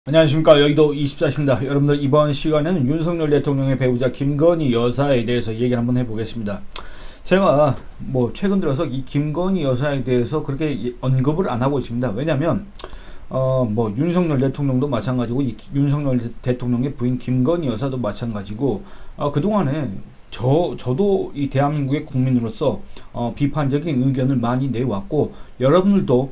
안녕하십니까, 여의도 24시입니다. 여러분들, 이번 시간에는 윤석열 대통령의 배우자 김건희 여사에 대해서 얘기를 한번 해보겠습니다. 제가 최근 들어서 이 김건희 여사에 대해서 그렇게 언급을 안 하고 있습니다. 왜냐면 윤석열 대통령도 마찬가지고 이 윤석열 대통령의 부인 김건희 여사도 마찬가지고 그동안에 저도 이 대한민국의 국민으로서 비판적인 의견을 많이 내왔고, 여러분들도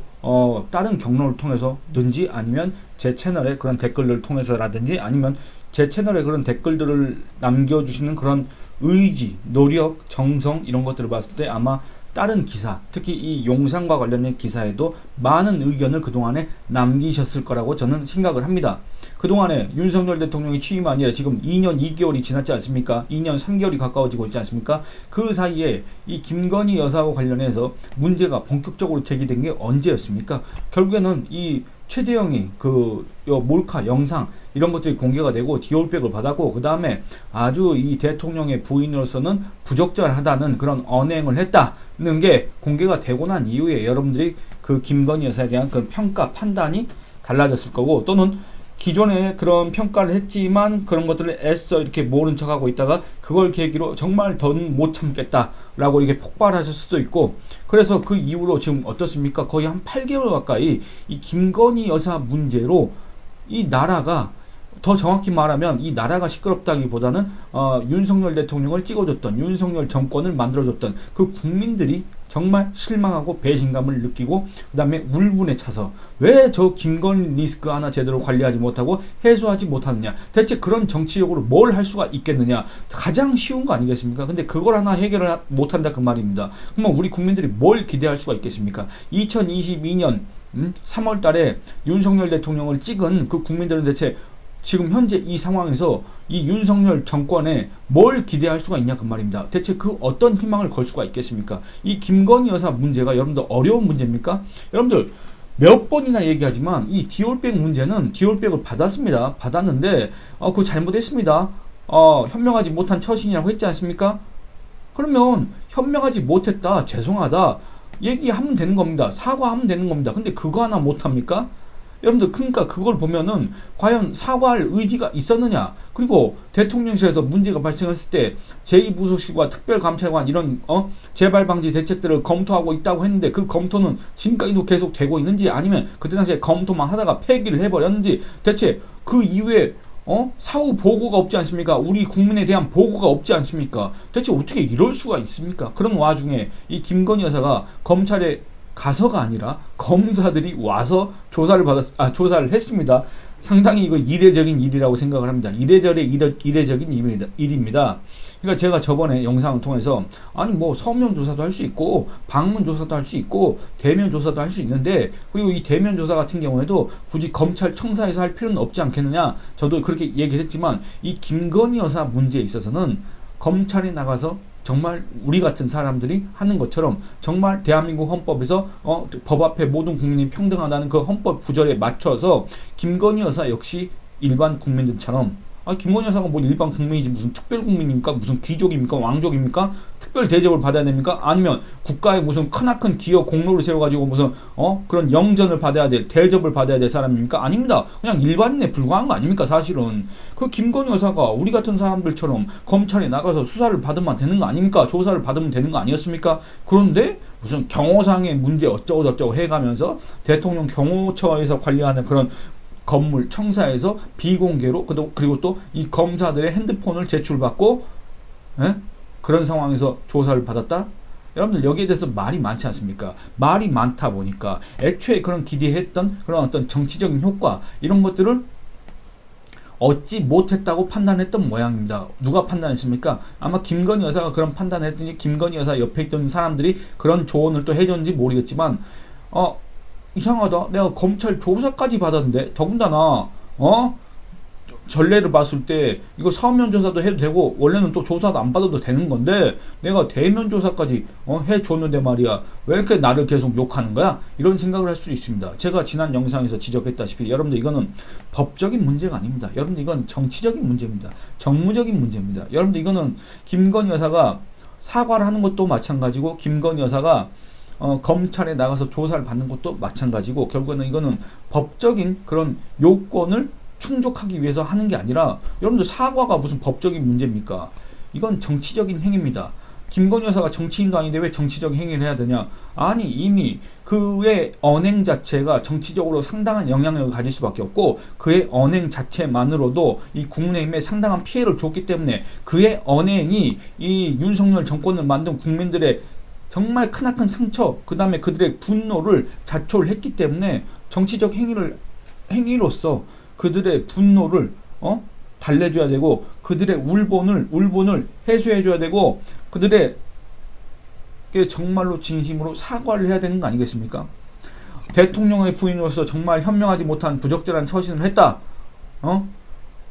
다른 경로를 통해서든지 아니면 제 채널의 그런 댓글들을 통해서라든지 아니면 제 채널에 그런 댓글들을 남겨주시는 그런 의지, 노력, 정성 이런 것들을 봤을 때 아마 다른 기사, 특히 이 용산과 관련된 기사에도 많은 의견을 그동안에 남기셨을 거라고 저는 생각을 합니다. 그동안에 윤석열 대통령이 취임한 이래 지금 2년 2개월이 지났지 않습니까? 2년 3개월이 가까워지고 있지 않습니까? 그 사이에 이 김건희 여사와 관련해서 문제가 본격적으로 제기된 게 언제였습니까? 결국에는 이 최재형이 몰카 영상 이런 것들이 공개가 되고 디올백을 받았고, 그 다음에 아주 이 대통령의 부인으로서는 부적절하다는 그런 언행을 했다는 게 공개가 되고 난 이후에 여러분들이 그 김건희 여사에 대한 그 평가 판단이 달라졌을 거고, 또는 기존에 그런 평가를 했지만 그런 것들을 애써 이렇게 모른 척하고 있다가 그걸 계기로 정말 더는 못 참겠다라고 이렇게 폭발하실 수도 있고, 그래서 그 이후로 지금 어떻습니까? 거의 한 8개월 가까이 이 김건희 여사 문제로 이 나라가, 더 정확히 말하면 이 나라가 시끄럽다기보다는 윤석열 대통령을 찍어줬던, 윤석열 정권을 만들어줬던 그 국민들이 정말 실망하고 배신감을 느끼고, 그 다음에 울분에 차서 왜 저 김건희 리스크 하나 제대로 관리하지 못하고 해소하지 못하느냐, 대체 그런 정치적으로 뭘 할 수가 있겠느냐, 가장 쉬운 거 아니겠습니까? 근데 그걸 하나 해결을 못한다 그 말입니다. 그러면 우리 국민들이 뭘 기대할 수가 있겠습니까? 2022년 3월 달에 윤석열 대통령을 찍은 그 국민들은 대체 지금 현재 이 상황에서 이 윤석열 정권에 뭘 기대할 수가 있냐 그 말입니다. 대체 그 어떤 희망을 걸 수가 있겠습니까? 이 김건희 여사 문제가 여러분들 어려운 문제입니까? 여러분들 몇 번이나 얘기하지만 이 디올백 문제는 디올백을 받았습니다. 받았는데 그거 잘못했습니다. 현명하지 못한 처신이라고 했지 않습니까? 그러면 현명하지 못했다, 죄송하다 얘기하면 되는 겁니다. 사과하면 되는 겁니다. 근데 그거 하나 못합니까? 여러분들, 그러니까 그걸 보면은 과연 사과할 의지가 있었느냐, 그리고 대통령실에서 문제가 발생했을 때 제2부속실과 특별감찰관 이런 재발 방지 대책들을 검토하고 있다고 했는데 그 검토는 지금까지도 계속 되고 있는지, 아니면 그때 당시에 검토만 하다가 폐기를 해버렸는지, 대체 그 이후에 사후 보고가 없지 않습니까? 우리 국민에 대한 보고가 없지 않습니까? 대체 어떻게 이럴 수가 있습니까? 그런 와중에 이 김건희 여사가 검찰에 가서가 아니라 검사들이 와서 조사를 했습니다. 상당히 이거 이례적인 일이라고 생각을 합니다. 이례적인 일입니다. 그러니까 제가 저번에 영상을 통해서 서면 조사도 할 수 있고 방문 조사도 할 수 있고 대면 조사도 할 수 있는데, 그리고 이 대면 조사 같은 경우에도 굳이 검찰청사에서 할 필요는 없지 않겠느냐, 저도 그렇게 얘기했지만 이 김건희 여사 문제에 있어서는 검찰에 나가서 정말 우리 같은 사람들이 하는 것처럼 정말 대한민국 헌법에서 법 앞에 모든 국민이 평등하다는 그 헌법 구절에 맞춰서 김건희 여사 역시 일반 국민들처럼, 김건희 여사가 일반 국민이지 무슨 특별 국민입니까? 무슨 귀족입니까? 왕족입니까? 특별 대접을 받아야 됩니까? 아니면 국가에 무슨 크나큰 기업 공로를 세워가지고 무슨 그런 영전을 받아야 될, 대접을 받아야 될 사람입니까? 아닙니다. 그냥 일반인에 불과한 거 아닙니까? 사실은 그 김건희 여사가 우리 같은 사람들처럼 검찰에 나가서 수사를 받으면 되는 거 아닙니까? 조사를 받으면 되는 거 아니었습니까? 그런데 무슨 경호상의 문제 어쩌고 저쩌고 해가면서 대통령 경호처에서 관리하는 그런 건물 청사에서 비공개로, 그리고 또 이 검사들의 핸드폰을 제출받고 그런 상황에서 조사를 받았다? 여러분들, 여기에 대해서 말이 많지 않습니까? 말이 많다 보니까 애초에 그런 기대했던 그런 어떤 정치적인 효과 이런 것들을 얻지 못했다고 판단했던 모양입니다. 누가 판단했습니까? 아마 김건희 여사가 그런 판단을 했더니 김건희 여사 옆에 있던 사람들이 그런 조언을 또 해줬는지 모르겠지만 이상하다, 내가 검찰 조사까지 받았는데, 더군다나 전례를 봤을 때 이거 서면 조사도 해도 되고 원래는 또 조사도 안 받아도 되는 건데 내가 대면 조사까지 해줬는데 말이야, 왜 이렇게 나를 계속 욕하는 거야? 이런 생각을 할 수 있습니다. 제가 지난 영상에서 지적했다시피 여러분들, 이거는 법적인 문제가 아닙니다. 여러분들, 이건 정치적인 문제입니다. 정무적인 문제입니다. 여러분들, 이거는 김건희 여사가 사과를 하는 것도 마찬가지고, 김건희 여사가 검찰에 나가서 조사를 받는 것도 마찬가지고, 결국에는 이거는 법적인 그런 요건을 충족하기 위해서 하는 게 아니라 여러분들 사과가 무슨 법적인 문제입니까? 이건 정치적인 행위입니다. 김건희 여사가 정치인도 아닌데 왜 정치적 행위를 해야 되냐? 아니 이미 그의 언행 자체가 정치적으로 상당한 영향력을 가질 수밖에 없고 그의 언행 자체만으로도 이 국민의힘에 상당한 피해를 줬기 때문에 그의 언행이 이 윤석열 정권을 만든 국민들의 정말 크나큰 상처 그 다음에 그들의 분노를 자초를 했기 때문에 정치적 행위로서 그들의 분노를 달래줘야 되고 그들의 울분을 해소해줘야 되고 그들의 정말로 진심으로 사과를 해야 되는 거 아니겠습니까? 대통령의 부인으로서 정말 현명하지 못한 부적절한 처신을 했다.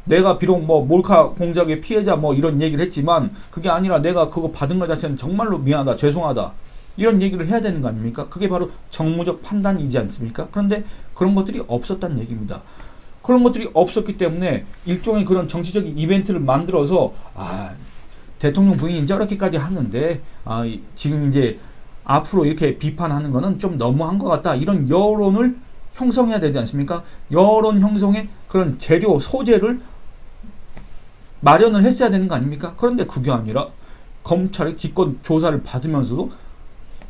내가 비록 뭐 몰카 공작의 피해자 뭐 이런 얘기를 했지만 그게 아니라 내가 그거 받은 것 자체는 정말로 미안하다, 죄송하다 이런 얘기를 해야 되는 거 아닙니까? 그게 바로 정무적 판단이지 않습니까? 그런데 그런 것들이 없었다는 얘기입니다. 그런 것들이 없었기 때문에 일종의 그런 정치적인 이벤트를 만들어서 대통령 부인이 저렇게까지 하는데 지금 이제 앞으로 이렇게 비판하는 거는 좀 너무한 것 같다 이런 여론을 형성해야 되지 않습니까? 여론 형성의 그런 재료, 소재를 마련을 했어야 되는 거 아닙니까? 그런데 그게 아니라 검찰의 기권 조사를 받으면서도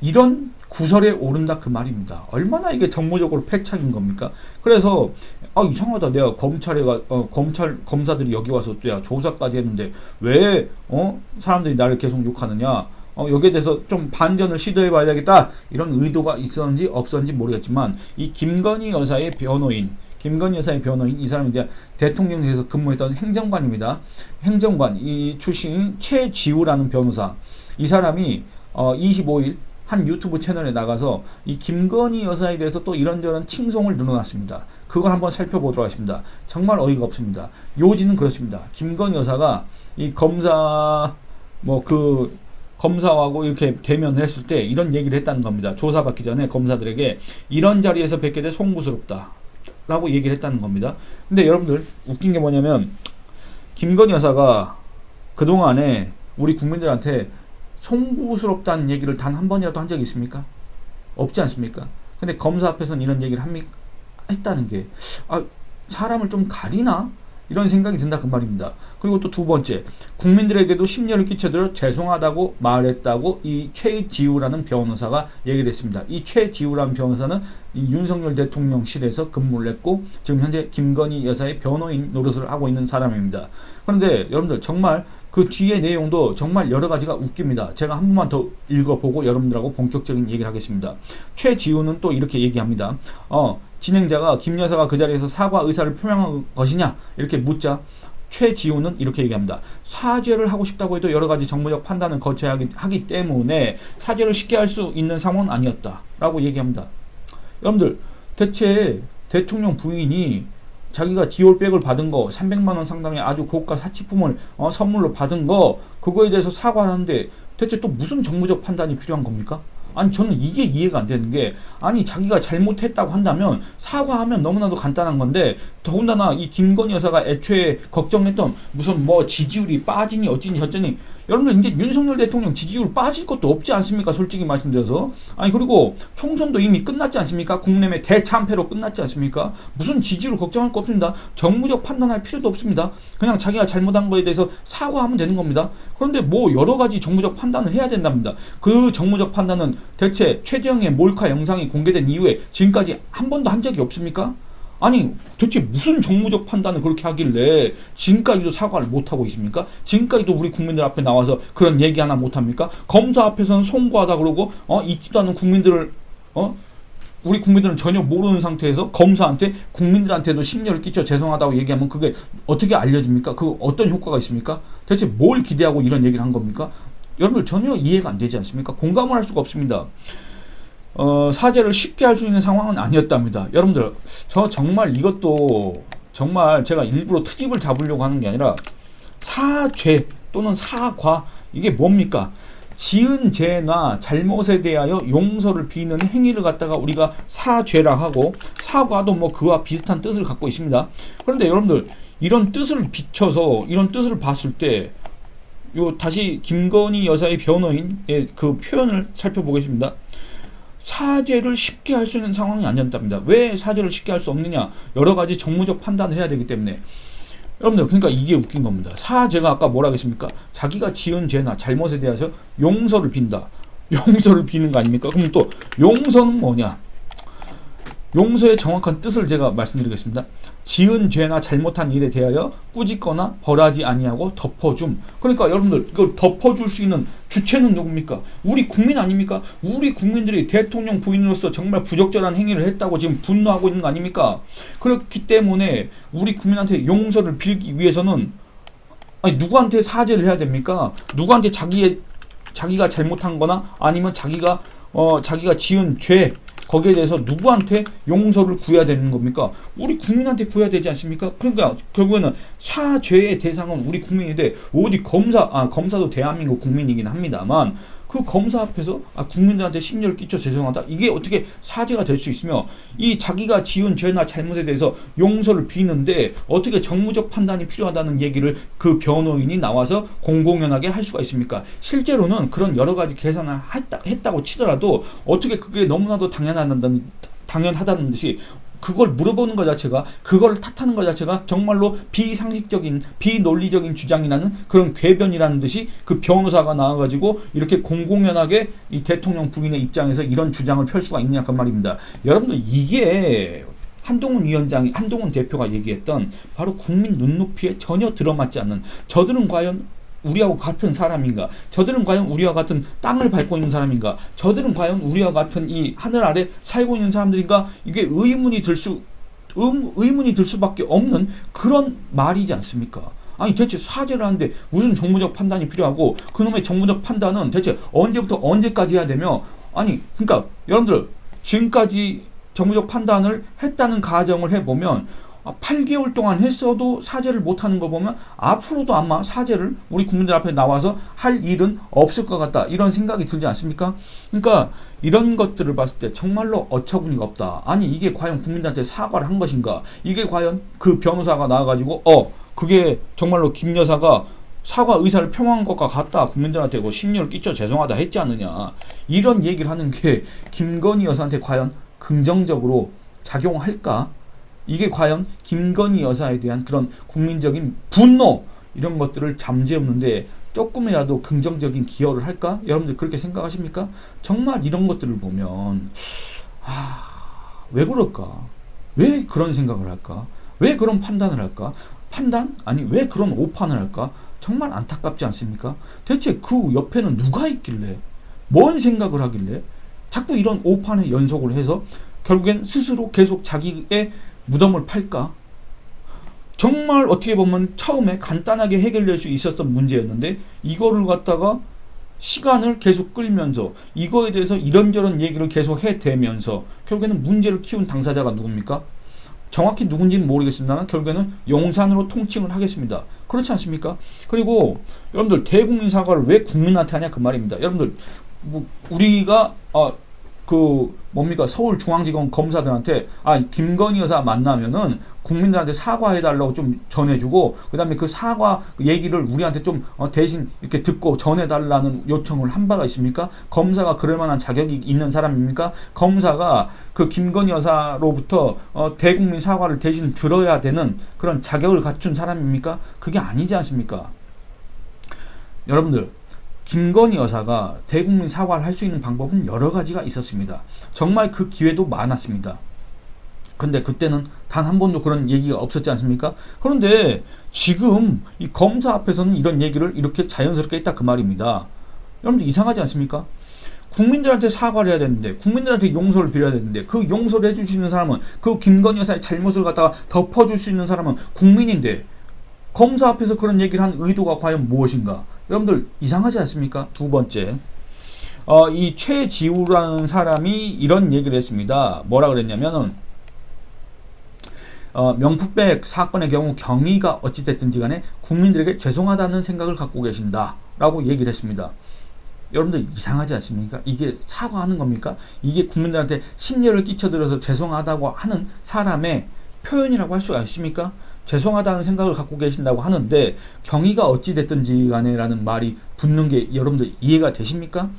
이런 구설에 오른다 그 말입니다. 얼마나 이게 정무적으로 패착인 겁니까? 그래서 이상하다. 내가 검찰 검사들이 여기 와서 또 조사까지 했는데 왜 사람들이 나를 계속 욕하느냐? 여기에 대해서 좀 반전을 시도해봐야 되겠다. 이런 의도가 있었는지 없었는지 모르겠지만 이 김건희 여사의 변호인 이 사람이 이제 대통령실에서 근무했던 행정관입니다. 행정관 이 출신인 최지우라는 변호사. 이 사람이 25일 한 유튜브 채널에 나가서 이 김건희 여사에 대해서 또 이런저런 칭송을 늘어놨습니다. 그걸 한번 살펴보도록 하겠습니다. 정말 어이가 없습니다. 요지는 그렇습니다. 김건희 여사가 이 검사하고 이렇게 대면을 했을 때 이런 얘기를 했다는 겁니다. 조사받기 전에 검사들에게 이런 자리에서 뵙게 돼 송구스럽다 라고 얘기를 했다는 겁니다. 근데 여러분들 웃긴 게 뭐냐면 김건희 여사가 그동안에 우리 국민들한테 송구스럽다는 얘기를 단 한 번이라도 한 적이 있습니까? 없지 않습니까? 근데 검사 앞에서는 이런 얘기를 했다는 게 사람을 좀 가리나? 이런 생각이 든다 그 말입니다. 그리고 또 두 번째, 국민들에게도 심려를 끼쳐드려 죄송하다고 말했다고 이 최지우라는 변호사가 얘기를 했습니다. 이 최지우라는 변호사는 이 윤석열 대통령실에서 근무를 했고 지금 현재 김건희 여사의 변호인 노릇을 하고 있는 사람입니다. 그런데 여러분들 정말 그 뒤의 내용도 정말 여러 가지가 웃깁니다. 제가 한 번만 더 읽어보고 여러분들하고 본격적인 얘기를 하겠습니다. 최지우는 또 이렇게 얘기합니다. 진행자가 김 여사가 그 자리에서 사과 의사를 표명한 것이냐 이렇게 묻자 최지우는 이렇게 얘기합니다. 사죄를 하고 싶다고 해도 여러 가지 정무적 판단을 거쳐야 하기 때문에 사죄를 쉽게 할 수 있는 상황은 아니었다라고 얘기합니다. 여러분들 대체 대통령 부인이 자기가 디올백을 받은 거 300만 원 상당의 아주 고가 사치품을 선물로 받은 거 그거에 대해서 사과하는데 대체 또 무슨 정무적 판단이 필요한 겁니까? 아니 저는 이게 이해가 안 되는 게 자기가 잘못했다고 한다면 사과하면 너무나도 간단한 건데 더군다나 이 김건희 여사가 애초에 걱정했던 무슨 지지율이 빠지니 어찌니 저쩌니 여러분들 이제 윤석열 대통령 지지율 빠질 것도 없지 않습니까? 솔직히 말씀드려서 그리고 총선도 이미 끝났지 않습니까? 국내외 대참패로 끝났지 않습니까? 무슨 지지율 걱정할 거 없습니다. 정무적 판단할 필요도 없습니다. 그냥 자기가 잘못한 거에 대해서 사과하면 되는 겁니다. 그런데 여러 가지 정무적 판단을 해야 된답니다. 그 정무적 판단은 대체 최재형의 몰카 영상이 공개된 이후에 지금까지 한 번도 한 적이 없습니까? 대체 무슨 정무적 판단을 그렇게 하길래 지금까지도 사과를 못하고 있습니까? 지금까지도 우리 국민들 앞에 나와서 그런 얘기 하나 못합니까? 검사 앞에서는 송구하다 그러고 있지도 않은 국민들을 우리 국민들은 전혀 모르는 상태에서 검사한테 국민들한테도 심려를 끼쳐 죄송하다고 얘기하면 그게 어떻게 알려집니까? 그 어떤 효과가 있습니까? 대체 뭘 기대하고 이런 얘기를 한 겁니까? 여러분들 전혀 이해가 안 되지 않습니까? 공감을 할 수가 없습니다. 사죄를 쉽게 할 수 있는 상황은 아니었답니다. 여러분들 저 정말 이것도 정말 제가 일부러 트집을 잡으려고 하는 게 아니라 사죄 또는 사과 이게 뭡니까? 지은 죄나 잘못에 대하여 용서를 비는 행위를 갖다가 우리가 사죄라 하고 사과도 그와 비슷한 뜻을 갖고 있습니다. 그런데 여러분들 이런 뜻을 비춰서 이런 뜻을 봤을 때 다시 김건희 여사의 변호인의 그 표현을 살펴보겠습니다. 사죄를 쉽게 할 수 있는 상황이 아니었답니다. 왜 사죄를 쉽게 할 수 없느냐? 여러 가지 정무적 판단을 해야 되기 때문에. 여러분들, 그러니까 이게 웃긴 겁니다. 사죄가 아까 뭐라 했습니까? 자기가 지은 죄나 잘못에 대해서 용서를 빈다. 용서를 비는 거 아닙니까? 그럼 또 용서는 뭐냐? 용서의 정확한 뜻을 제가 말씀드리겠습니다. 지은 죄나 잘못한 일에 대하여 꾸짖거나 벌하지 아니하고 덮어줌. 그러니까 여러분들, 이걸 덮어줄 수 있는 주체는 누굽니까? 우리 국민 아닙니까? 우리 국민들이 대통령 부인으로서 정말 부적절한 행위를 했다고 지금 분노하고 있는 거 아닙니까? 그렇기 때문에 우리 국민한테 용서를 빌기 위해서는, 아니, 누구한테 사죄를 해야 됩니까? 누구한테 자기가 잘못한 거나 아니면 자기가 지은 죄, 거기에 대해서 누구한테 용서를 구해야 되는 겁니까? 우리 국민한테 구해야 되지 않습니까? 그러니까 결국에는 사죄의 대상은 우리 국민인데, 어디 검사도 대한민국 국민이긴 합니다만, 그 검사 앞에서 국민들한테 심려를 끼쳐 죄송하다, 이게 어떻게 사죄가 될 수 있으며, 이 자기가 지은 죄나 잘못에 대해서 용서를 비는데 어떻게 정무적 판단이 필요하다는 얘기를 그 변호인이 나와서 공공연하게 할 수가 있습니까? 실제로는 그런 여러 가지 계산을 했다고 치더라도 어떻게 그게 너무나도 당연하다는 듯이 그걸 물어보는 것 자체가, 그걸 탓하는 것 자체가 정말로 비상식적인, 비논리적인 주장이라는 그런 궤변이라는 듯이 그 변호사가 나와가지고 이렇게 공공연하게 이 대통령 부인의 입장에서 이런 주장을 펼 수가 있느냐 그 말입니다. 여러분들, 이게 한동훈 대표가 얘기했던 바로 국민 눈높이에 전혀 들어맞지 않는, 저들은 과연 우리하고 같은 사람인가? 저들은 과연 우리와 같은 땅을 밟고 있는 사람인가? 저들은 과연 우리와 같은 이 하늘 아래 살고 있는 사람들인가? 이게 의문이 들 수밖에 없는 그런 말이지 않습니까? 아니, 대체 사죄를 하는데 무슨 정무적 판단이 필요하고, 그놈의 정무적 판단은 대체 언제부터 언제까지 해야 되며, 아니, 그러니까 여러분들, 지금까지 정무적 판단을 했다는 가정을 해보면 8개월 동안 했어도 사죄를 못하는 거 보면 앞으로도 아마 사죄를 우리 국민들 앞에 나와서 할 일은 없을 것 같다, 이런 생각이 들지 않습니까? 그러니까 이런 것들을 봤을 때 정말로 어처구니가 없다. 아니, 이게 과연 국민들한테 사과를 한 것인가? 이게 과연 그 변호사가 나와가지고 그게 정말로 김 여사가 사과 의사를 표명한 것과 같다, 국민들한테 심려를 끼쳐 죄송하다 했지 않느냐, 이런 얘기를 하는 게 김건희 여사한테 과연 긍정적으로 작용할까? 이게 과연 김건희 여사에 대한 그런 국민적인 분노, 이런 것들을 잠재우는데 조금이라도 긍정적인 기여를 할까? 여러분들 그렇게 생각하십니까? 정말 이런 것들을 보면 왜 그럴까? 왜 그런 생각을 할까? 왜 그런 판단을 할까? 판단? 아니, 왜 그런 오판을 할까? 정말 안타깝지 않습니까? 대체 그 옆에는 누가 있길래, 뭔 생각을 하길래 자꾸 이런 오판의 연속을 해서 결국엔 스스로 계속 자기의 무덤을 팔까? 정말 어떻게 보면 처음에 간단하게 해결될 수 있었던 문제였는데, 이거를 갖다가 시간을 계속 끌면서 이거에 대해서 이런저런 얘기를 계속 해대면서 결국에는 문제를 키운 당사자가 누굽니까? 정확히 누군지는 모르겠습니다만 결국에는 용산으로 통칭을 하겠습니다. 그렇지 않습니까? 그리고 여러분들, 대국민 사과를 왜 국민한테 하냐 그 말입니다. 여러분들, 우리가 서울중앙지검 검사들한테 김건희 여사 만나면은 국민들한테 사과해달라고 좀 전해주고, 그 다음에 그 사과 얘기를 우리한테 좀 대신 이렇게 듣고 전해달라는 요청을 한 바가 있습니까? 검사가 그럴 만한 자격이 있는 사람입니까? 검사가 그 김건희 여사로부터 대국민 사과를 대신 들어야 되는 그런 자격을 갖춘 사람입니까? 그게 아니지 않습니까? 여러분들, 김건희 여사가 대국민 사과를 할 수 있는 방법은 여러 가지가 있었습니다. 정말 그 기회도 많았습니다. 근데 그때는 단 한 번도 그런 얘기가 없었지 않습니까? 그런데 지금 이 검사 앞에서는 이런 얘기를 이렇게 자연스럽게 했다 그 말입니다. 여러분들, 이상하지 않습니까? 국민들한테 사과를 해야 되는데, 국민들한테 용서를 빌어야 되는데, 그 용서를 해줄 수 있는 사람은, 그 김건희 여사의 잘못을 갖다가 덮어줄 수 있는 사람은 국민인데, 검사 앞에서 그런 얘기를 한 의도가 과연 무엇인가? 여러분들, 이상하지 않습니까? 두 번째, 이 최지우라는 사람이 이런 얘기를 했습니다. 뭐라 그랬냐면은, 명품백 사건의 경우 경위가 어찌됐든지 간에 국민들에게 죄송하다는 생각을 갖고 계신다 라고 얘기를 했습니다. 여러분들, 이상하지 않습니까? 이게 사과하는 겁니까? 이게 국민들한테 심려를 끼쳐드려서 죄송하다고 하는 사람의 표현이라고 할 수가 있습니까? 죄송하다는 생각을 갖고 계신다고 하는데 경위가 어찌됐든지 간에 라는 말이 붙는 게 여러분들 이해가 되십니까?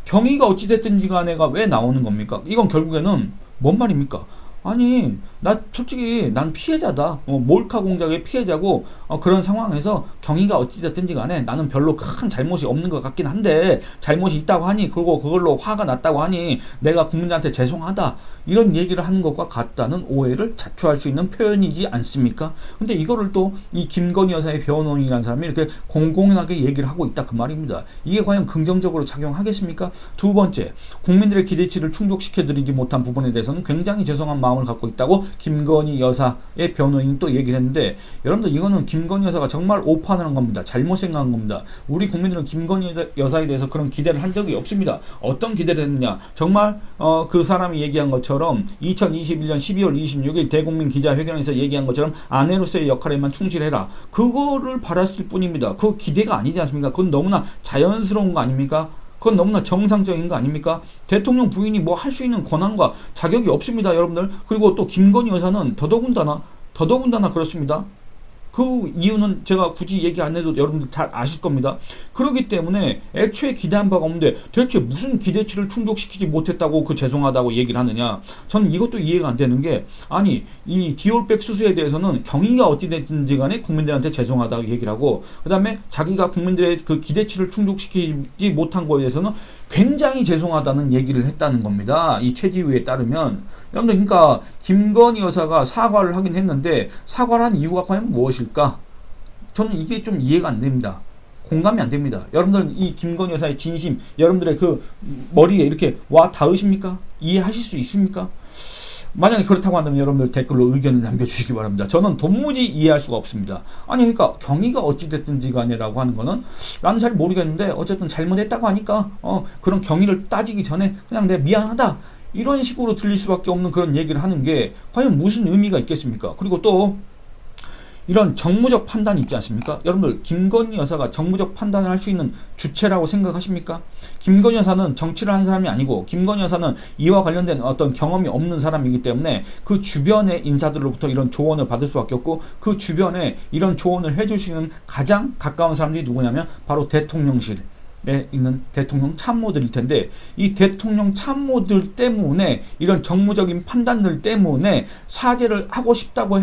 경위가 어찌됐든지 간에가 왜 나오는 겁니까? 이건 결국에는 뭔 말입니까? 아니, 나 솔직히 난 피해자다. 몰카 공작의 피해자고, 그런 상황에서 경위가 어찌됐든지 간에 나는 별로 큰 잘못이 없는 것 같긴 한데, 잘못이 있다고 하니, 그리고 그걸로 화가 났다고 하니, 내가 국민들한테 죄송하다. 이런 얘기를 하는 것과 같다는 오해를 자초할 수 있는 표현이지 않습니까? 근데 이거를 또 이 김건희 여사의 변호인이라는 사람이 이렇게 공공연하게 얘기를 하고 있다 그 말입니다. 이게 과연 긍정적으로 작용하겠습니까? 두 번째, 국민들의 기대치를 충족시켜드리지 못한 부분에 대해서는 굉장히 죄송한 마음을 갖고 있다고 김건희 여사의 변호인이 또 얘기를 했는데, 여러분들 이거는 김건희 여사가 정말 오판하는 겁니다. 잘못 생각한 겁니다. 우리 국민들은 김건희 여사에 대해서 그런 기대를 한 적이 없습니다. 어떤 기대를 했느냐, 정말 그 사람이 얘기한 것처럼 2021년 12월 26일 대국민 기자회견에서 얘기한 것처럼 아내로서의 역할에만 충실해라, 그거를 바랐을 뿐입니다. 그 기대가 아니지 않습니까? 그건 너무나 자연스러운 거 아닙니까? 그건 너무나 정상적인 거 아닙니까? 대통령 부인이 뭐 할 수 있는 권한과 자격이 없습니다, 여러분들. 그리고 또 김건희 여사는 더더군다나 그렇습니다. 그 이유는 제가 굳이 얘기 안 해도 여러분들 잘 아실 겁니다. 그렇기 때문에 애초에 기대한 바가 없는데 대체 무슨 기대치를 충족시키지 못했다고 그 죄송하다고 얘기를 하느냐. 저는 이것도 이해가 안 되는 게, 아니 이 디올백 수수에 대해서는 경위가 어찌됐든지 간에 국민들한테 죄송하다고 얘기를 하고, 그 다음에 자기가 국민들의 그 기대치를 충족시키지 못한 거에 대해서는 굉장히 죄송하다는 얘기를 했다는 겁니다. 이 최지우에 따르면. 여러분들, 그러니까 김건희 여사가 사과를 하긴 했는데 사과를 한 이유가 과연 무엇일까? 저는 이게 좀 이해가 안 됩니다. 공감이 안 됩니다. 여러분들 이 김건희 여사의 진심, 여러분들의 그 머리에 이렇게 와 닿으십니까? 이해하실 수 있습니까? 만약에 그렇다고 한다면 여러분들 댓글로 의견을 남겨주시기 바랍니다. 저는 도무지 이해할 수가 없습니다. 아니 그러니까 경위가 어찌됐든지 간에라고 하는 거는 나는 잘 모르겠는데 어쨌든 잘못했다고 하니까 그런 경위를 따지기 전에 그냥 내가 미안하다, 이런 식으로 들릴 수밖에 없는 그런 얘기를 하는 게 과연 무슨 의미가 있겠습니까? 그리고 또 이런 정무적 판단이 있지 않습니까? 여러분들, 김건희 여사가 정무적 판단을 할 수 있는 주체라고 생각하십니까? 김건희 여사는 정치를 한 사람이 아니고, 김건희 여사는 이와 관련된 어떤 경험이 없는 사람이기 때문에 그 주변의 인사들로부터 이런 조언을 받을 수밖에 없고, 그 주변에 이런 조언을 해줄 수 있는 가장 가까운 사람들이 누구냐면 바로 대통령실에 있는 대통령 참모들일 텐데, 이 대통령 참모들 때문에, 이런 정무적인 판단들 때문에 사죄를 하고 싶다고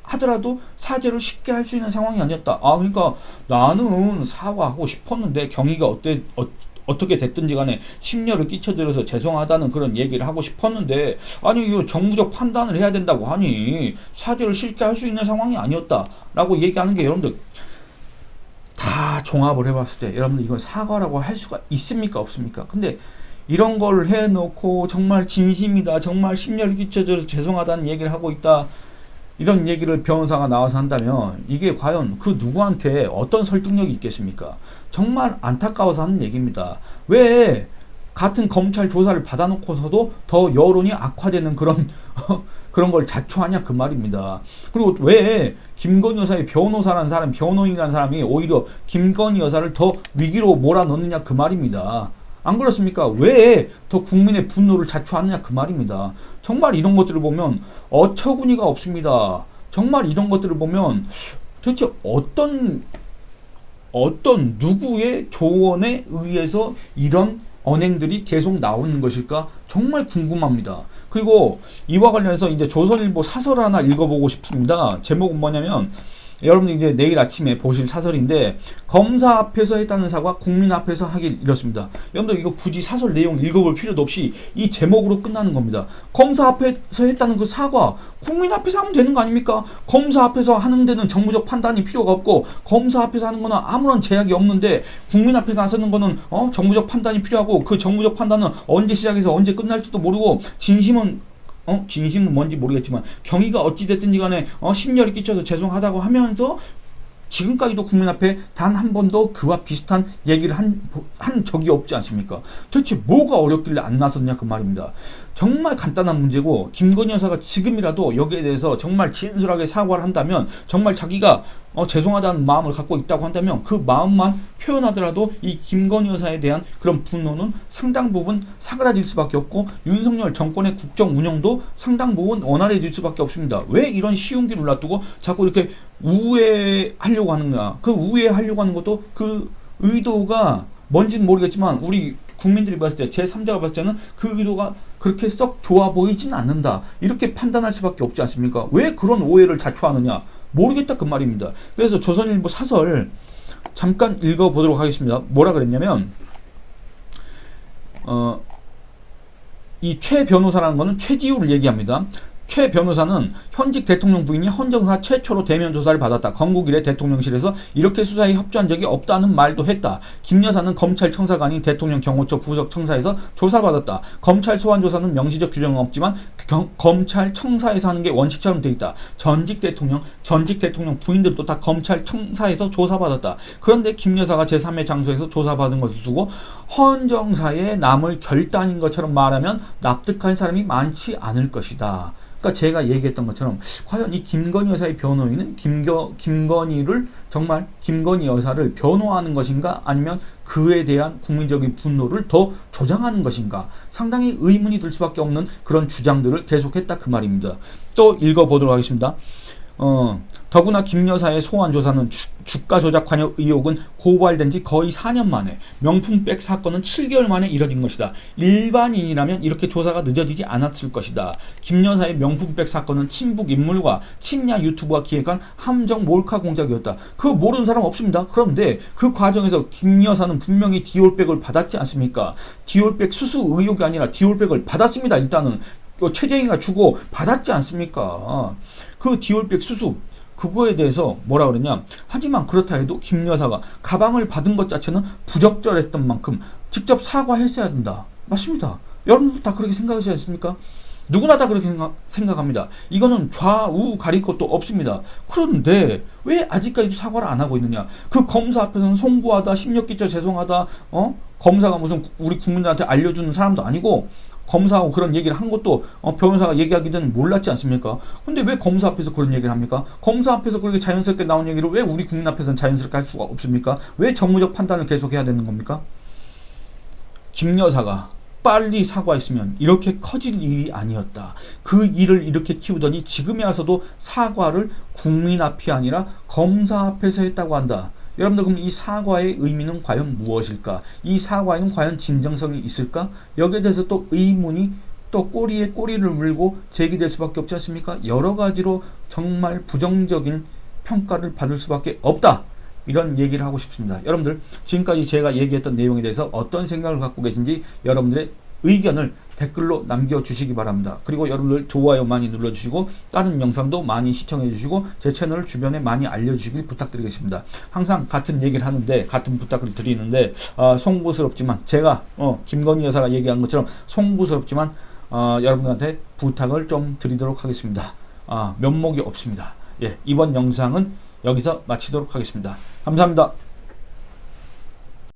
하더라도 사죄를 쉽게 할 수 있는 상황이 아니었다. 그러니까 나는 사과하고 싶었는데 경위가 어떻게 됐든지 간에 심려를 끼쳐드려서 죄송하다는 그런 얘기를 하고 싶었는데, 아니 이거 정무적 판단을 해야 된다고 하니 사죄를 쉽게 할 수 있는 상황이 아니었다 라고 얘기하는 게, 여러분들 다 종합을 해봤을 때 여러분들 이건 사과라고 할 수가 있습니까 없습니까? 근데 이런 걸 해놓고 정말 진심이다, 정말 심려를 끼쳐줘서 죄송하다는 얘기를 하고 있다, 이런 얘기를 변호사가 나와서 한다면 이게 과연 그 누구한테 어떤 설득력이 있겠습니까? 정말 안타까워서 하는 얘기입니다. 왜 같은 검찰 조사를 받아놓고서도 더 여론이 악화되는 그런 그런 걸 자초하냐 그 말입니다. 그리고 왜 김건희 여사의 변호사라는 사람, 변호인이라는 사람이 오히려 김건희 여사를 더 위기로 몰아넣느냐 그 말입니다. 안 그렇습니까? 왜 더 국민의 분노를 자초하느냐 그 말입니다. 정말 이런 것들을 보면 어처구니가 없습니다. 정말 이런 것들을 보면 도대체 어떤 누구의 조언에 의해서 이런 언행들이 계속 나오는 것일까 정말 궁금합니다. 그리고 이와 관련해서 이제 조선일보 사설 하나 읽어보고 싶습니다. 제목은 뭐냐면, 여러분들 이제 내일 아침에 보실 사설인데, 검사 앞에서 했다는 사과 국민 앞에서 하길, 이렇습니다. 여러분들 이거 굳이 사설 내용 읽어볼 필요도 없이 이 제목으로 끝나는 겁니다. 검사 앞에서 했다는 그 사과 국민 앞에서 하면 되는 거 아닙니까? 검사 앞에서 하는 데는 정무적 판단이 필요가 없고, 검사 앞에서 하는 거는 아무런 제약이 없는데, 국민 앞에 나서는 거는 정무적 판단이 필요하고, 그 정무적 판단은 언제 시작해서 언제 끝날지도 모르고, 진심은 뭔지 모르겠지만 경위가 어찌됐든지 간에 심려를 끼쳐서 죄송하다고 하면서 지금까지도 국민 앞에 단 한 번도 그와 비슷한 얘기를 한 적이 없지 않습니까? 도대체 뭐가 어렵길래 안 나섰냐 그 말입니다. 정말 간단한 문제고, 김건희 여사가 지금이라도 여기에 대해서 정말 진솔하게 사과를 한다면, 정말 자기가 죄송하다는 마음을 갖고 있다고 한다면 그 마음만 표현하더라도 이 김건희 여사에 대한 그런 분노는 상당 부분 사그라질 수밖에 없고, 윤석열 정권의 국정 운영도 상당 부분 원활해질 수밖에 없습니다. 왜 이런 쉬운 길을 놔두고 자꾸 이렇게 우회하려고 하는가? 그 우회하려고 하는 것도 그 의도가 뭔지는 모르겠지만 우리 국민들이 봤을 때 제3자가 봤을 때는 그 의도가 그렇게 썩 좋아 보이진 않는다. 이렇게 판단할 수밖에 없지 않습니까? 왜 그런 오해를 자초하느냐? 모르겠다 그 말입니다. 그래서 조선일보 사설 잠깐 읽어보도록 하겠습니다. 뭐라 그랬냐면 이 최 변호사라는 거는 최지우를 얘기합니다. 최 변호사는 현직 대통령 부인이 헌정사 최초로 대면 조사를 받았다. 건국 이래 대통령실에서 이렇게 수사에 협조한 적이 없다는 말도 했다. 김 여사는 검찰청사가 아닌 대통령 경호처 부속청사에서 조사받았다. 검찰 소환조사는 명시적 규정은 없지만 검찰청사에서 하는 게 원칙처럼 돼 있다. 전직 대통령 부인들도 다 검찰청사에서 조사받았다. 그런데 김 여사가 제3의 장소에서 조사받은 것을 두고 헌정사에 남을 결단인 것처럼 말하면 납득한 사람이 많지 않을 것이다. 그러니까 제가 얘기했던 것처럼 과연 이 김건희 여사의 변호인은 김건희를 정말 김건희 여사를 변호하는 것인가 아니면 그에 대한 국민적인 분노를 더 조장하는 것인가 상당히 의문이 들 수밖에 없는 그런 주장들을 계속했다 그 말입니다. 또 읽어보도록 하겠습니다. 더구나 김 여사의 소환 조사는 주가 조작 관여 의혹은 고발된 지 거의 4년 만에, 명품백 사건은 7개월 만에 이뤄진 것이다. 일반인이라면 이렇게 조사가 늦어지지 않았을 것이다. 김 여사의 명품백 사건은 친북 인물과 친야 유튜브가 기획한 함정 몰카 공작이었다. 그거 모르는 사람 없습니다. 그런데 그 과정에서 김 여사는 분명히 디올백을 받았지 않습니까? 디올백 수수 의혹이 아니라 디올백을 받았습니다. 일단은 최재희가 주고 받았지 않습니까? 그 디올백 수수 그거에 대해서 뭐라 그러냐. 하지만 그렇다 해도 김 여사가 가방을 받은 것 자체는 부적절했던 만큼 직접 사과했어야 된다. 맞습니다. 여러분도 다 그렇게 생각하지 않습니까? 누구나 다 그렇게 생각합니다. 이거는 좌우 가릴 것도 없습니다. 그런데 왜 아직까지도 사과를 안 하고 있느냐. 그 검사 앞에서는 송구하다, 심력기쳐 죄송하다, 검사가 무슨 우리 국민들한테 알려주는 사람도 아니고 검사하고 그런 얘기를 한 것도 변호사가 얘기하기 전에 몰랐지 않습니까? 근데 왜 검사 앞에서 그런 얘기를 합니까? 검사 앞에서 그렇게 자연스럽게 나온 얘기를 왜 우리 국민 앞에서는 자연스럽게 할 수가 없습니까? 왜 정무적 판단을 계속해야 되는 겁니까? 김 여사가 빨리 사과했으면 이렇게 커질 일이 아니었다. 그 일을 이렇게 키우더니 지금에 와서도 사과를 국민 앞이 아니라 검사 앞에서 했다고 한다. 여러분들 그럼 이 사과의 의미는 과연 무엇일까? 이 사과에는 과연 진정성이 있을까? 여기에 대해서 또 의문이 또 꼬리에 꼬리를 물고 제기될 수밖에 없지 않습니까? 여러 가지로 정말 부정적인 평가를 받을 수밖에 없다. 이런 얘기를 하고 싶습니다. 여러분들 지금까지 제가 얘기했던 내용에 대해서 어떤 생각을 갖고 계신지 여러분들의 의견을 댓글로 남겨주시기 바랍니다. 그리고 여러분들 좋아요 많이 눌러주시고 다른 영상도 많이 시청해주시고 제 채널을 주변에 많이 알려주시길 부탁드리겠습니다. 항상 같은 얘기를 하는데 같은 부탁을 드리는데 송구스럽지만 제가 김건희 여사가 얘기한 것처럼 송구스럽지만 여러분들한테 부탁을 좀 드리도록 하겠습니다. 면목이 없습니다. 예, 이번 영상은 여기서 마치도록 하겠습니다. 감사합니다.